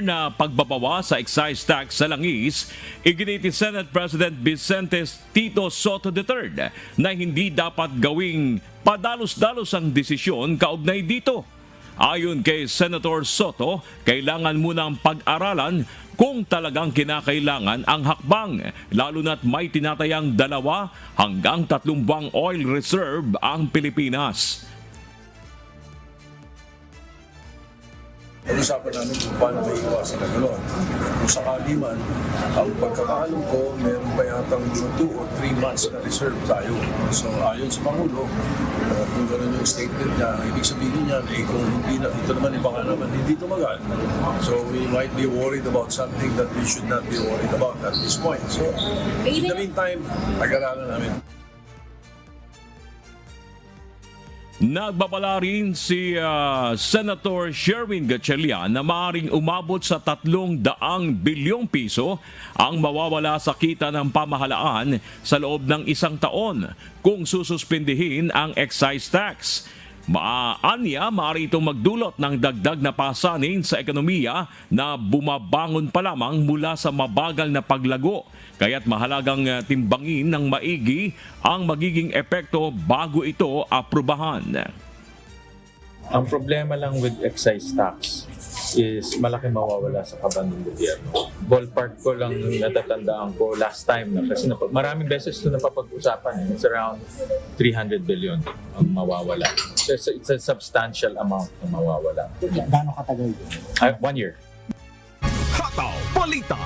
Na pagbabawas sa excise tax sa langis, iginit ni Senate President Vicente Tito Soto III na hindi dapat gawing padalos-dalos ang desisyon kaugnay dito. Ayon kay Senator Soto, kailangan munang pag-aralan kung talagang kinakailangan ang hakbang, lalo na't may tinatayang 2 hanggang 3 buwang oil reserve ang Pilipinas. Pag-usapan namin kung paano may iwasan na gano'n. Kung sakali man, ang pagkakaalam ko, meron pa yatang 2 or 3 months na reserve tayo. So ayon sa Pangulo, kung gano'n yung statement niya, ibig sabihin niya, kung hindi na, ito naman, iba nga naman, hindi tumagal. So we might be worried about something that we should not be worried about at this point. So in the meantime, pag-aralan namin. Nagbabala rin si Senator Sherwin Gatchalian na maaaring umabot sa 300 bilyong piso ang mawawala sa kita ng pamahalaan sa loob ng 1 taon kung sususpindihin ang excise tax. Maanya, maaari itong magdulot ng dagdag na pasanin sa ekonomiya na bumabangon pa lamang mula sa mabagal na paglago. Kaya't mahalagang timbangin ng maigi ang magiging epekto bago ito aprubahan. Ang problema lang with excise tax is malaki mawawala sa kaban ng gobyerno. Ballpark ko lang natatandaan ko last time na kasi maraming beses ito napapag-usapan. It's around 300 billion ang mawawala. So it's a substantial amount na mawawala. Gaano katagal yun? 1 year. Hataw Balita.